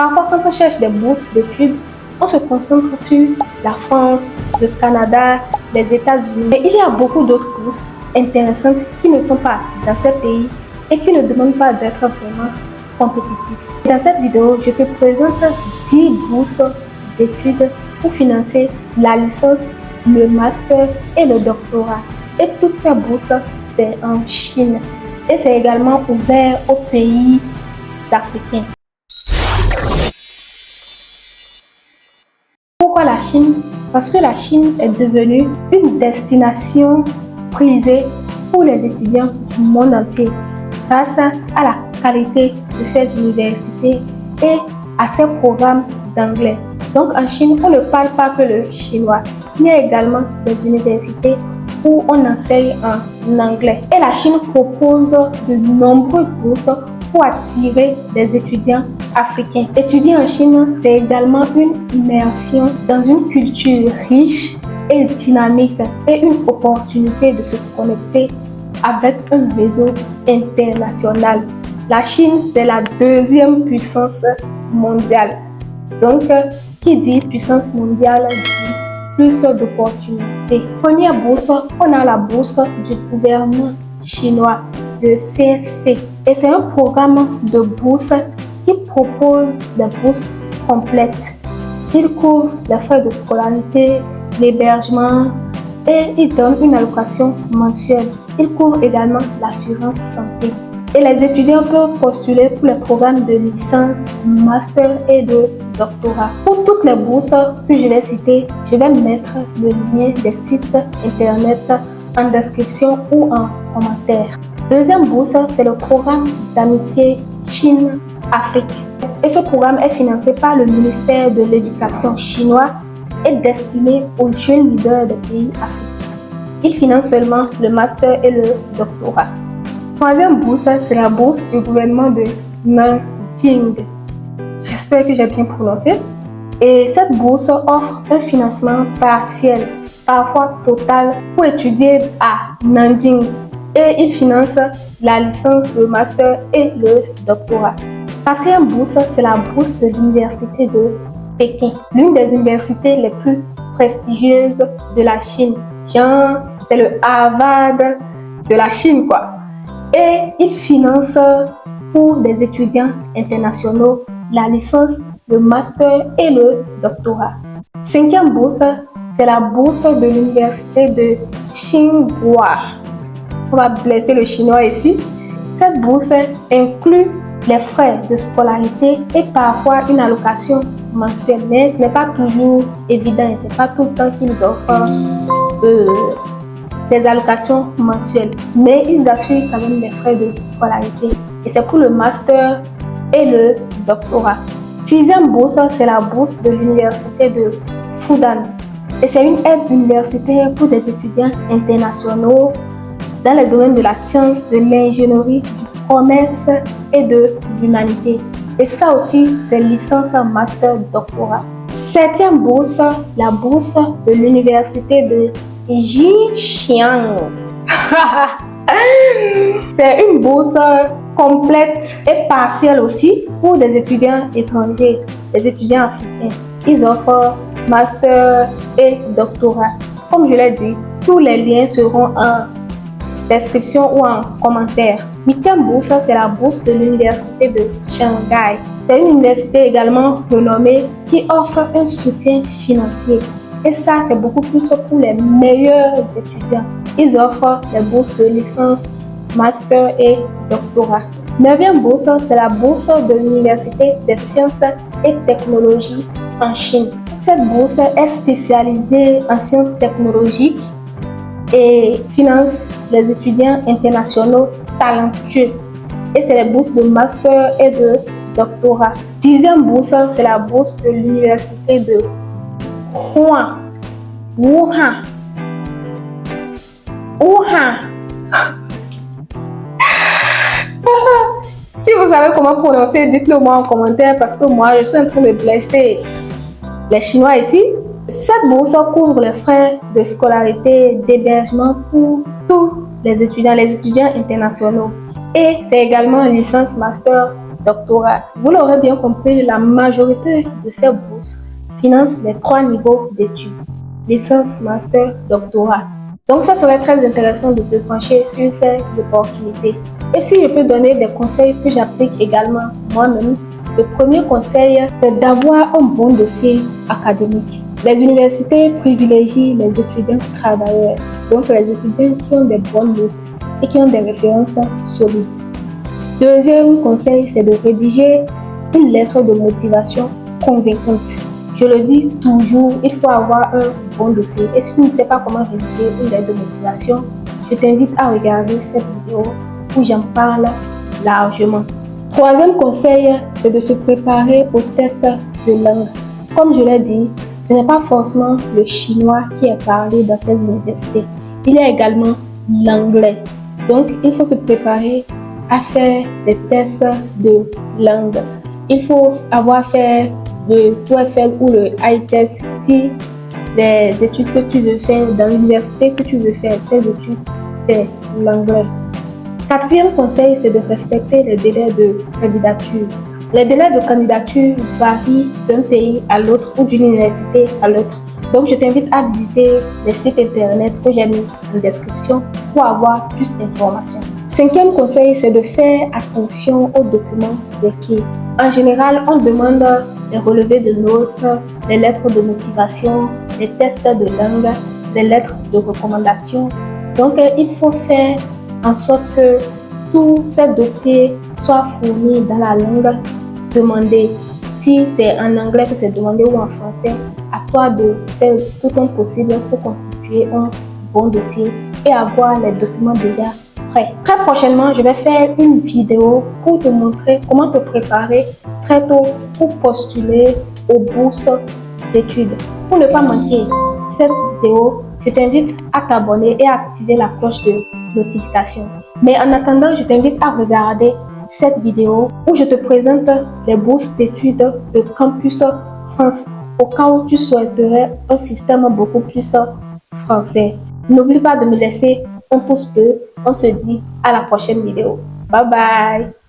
Parfois, quand on cherche des bourses d'études, on se concentre sur la France, le Canada, les États-Unis. Mais il y a beaucoup d'autres bourses intéressantes qui ne sont pas dans ces pays et qui ne demandent pas d'être vraiment compétitifs. Dans cette vidéo, je te présente 10 bourses d'études pour financer la licence, le master et le doctorat. Et toutes ces bourses, c'est en Chine. Et c'est également ouvert aux pays africains. Pourquoi la Chine? Parce que la Chine est devenue une destination prisée pour les étudiants du monde entier grâce à la qualité de ses universités et à ses programmes d'anglais. Donc en Chine, on ne parle pas que le chinois. Il y a également des universités où on enseigne en anglais. Et la Chine propose de nombreuses bourses pour attirer des étudiants africains. Étudier en Chine, c'est également une immersion dans une culture riche et dynamique et une opportunité de se connecter avec un réseau international. La Chine, c'est la deuxième puissance mondiale. Donc, qui dit puissance mondiale dit plus d'opportunités. Première bourse, on a la bourse du gouvernement chinois, le CSC. Et c'est un programme de bourse qui propose des bourses complètes. Il couvre les frais de scolarité, l'hébergement et il donne une allocation mensuelle. Il couvre également l'assurance santé. Et les étudiants peuvent postuler pour les programmes de licence, master et de doctorat. Pour toutes les bourses que je vais citer, je vais mettre le lien des sites internet en description ou en commentaire. Deuxième bourse, c'est le programme d'amitié Chine-Afrique. Et ce programme est financé par le ministère de l'Éducation chinois et destiné aux jeunes leaders des pays africains. Il finance seulement le master et le doctorat. Troisième bourse, c'est la bourse du gouvernement de Nanjing. J'espère que j'ai bien prononcé. Et cette bourse offre un financement partiel, parfois total, pour étudier à Nanjing. Et il finance la licence, le master et le doctorat. Quatrième bourse, c'est la bourse de l'université de Pékin, l'une des universités les plus prestigieuses de la Chine. Genre, c'est le Harvard de la Chine, quoi. Et il finance pour des étudiants internationaux la licence, le master et le doctorat. Cinquième bourse, c'est la bourse de l'université de Tsinghua. On va blesser le chinois ici. Cette bourse inclut les frais de scolarité et parfois une allocation mensuelle. Mais ce n'est pas toujours évident, ce n'est pas tout le temps qu'ils offrent des allocations mensuelles. Mais ils assurent quand même les frais de scolarité. Et c'est pour le master et le doctorat. Sixième bourse, c'est la bourse de l'université de Fudan. Et c'est une aide universitaire pour des étudiants internationaux dans les domaines de la science, de l'ingénierie, du commerce et de l'humanité. Et ça aussi, c'est licence, master, doctorat. Septième bourse, la bourse de l'université de Jixiang. C'est une bourse complète et partielle aussi pour des étudiants étrangers, des étudiants africains. Ils offrent master et doctorat. Comme je l'ai dit, tous les liens seront en description ou en commentaire. Huitième bourse, c'est la bourse de l'université de Shanghai. C'est une université également renommée qui offre un soutien financier. Et ça, c'est beaucoup plus pour les meilleurs étudiants. Ils offrent les bourses de licence, master et doctorat. Neuvième bourse, c'est la bourse de l'université des sciences et technologies en Chine. Cette bourse est spécialisée en sciences technologiques et finance les étudiants internationaux talentueux. Et c'est les bourses de master et de doctorat. Dixième bourse, c'est la bourse de l'université de Wuhan. Si vous savez comment prononcer, dites-le moi en commentaire parce que moi, je suis en train de blesser les Chinois ici. Cette bourse couvre les frais de scolarité, d'hébergement pour tous les étudiants internationaux. Et c'est également une licence, master doctorat. Vous l'aurez bien compris, la majorité de ces bourses financent les 3 niveaux d'études, licence, master, doctorat. Donc ça serait très intéressant de se pencher sur ces opportunités. Et si je peux donner des conseils que j'applique également moi-même, le premier conseil, c'est d'avoir un bon dossier académique. Les universités privilégient les étudiants travailleurs, donc les étudiants qui ont des bonnes notes et qui ont des références solides. Deuxième conseil, c'est de rédiger une lettre de motivation convaincante. Je le dis toujours, il faut avoir un bon dossier. Et si tu ne sais pas comment rédiger une lettre de motivation, je t'invite à regarder cette vidéo où j'en parle largement. Troisième conseil, c'est de se préparer au test de langue. Comme je l'ai dit, ce n'est pas forcément le chinois qui est parlé dans cette université. Il y a également l'anglais. Donc, il faut se préparer à faire des tests de langue. Il faut avoir fait le TOEFL ou le IELTS si les études que tu veux faire dans l'université que tu veux faire, tes études, c'est l'anglais. Quatrième conseil, c'est de respecter les délais de candidature. Les délais de candidature varient d'un pays à l'autre ou d'une université à l'autre. Donc, je t'invite à visiter les sites internet que j'ai mis en description pour avoir plus d'informations. Cinquième conseil, c'est de faire attention aux documents requis. En général, on demande les relevés de notes, les lettres de motivation, les tests de langue, les lettres de recommandation. Donc, il faut faire en sorte que tous ces dossiers soient fournis dans la langue demandée. Si c'est en anglais que c'est demandé ou en français, à toi de faire tout ton possible pour constituer un bon dossier et avoir les documents déjà prêts. Très prochainement, je vais faire une vidéo pour te montrer comment te préparer très tôt pour postuler aux bourses d'études. Pour ne pas manquer cette vidéo, je t'invite à t'abonner et à activer la cloche de notification. Mais en attendant, je t'invite à regarder cette vidéo où je te présente les bourses d'études de Campus France au cas où tu souhaiterais un système beaucoup plus français. N'oublie pas de me laisser un pouce bleu. On se dit à la prochaine vidéo. Bye bye!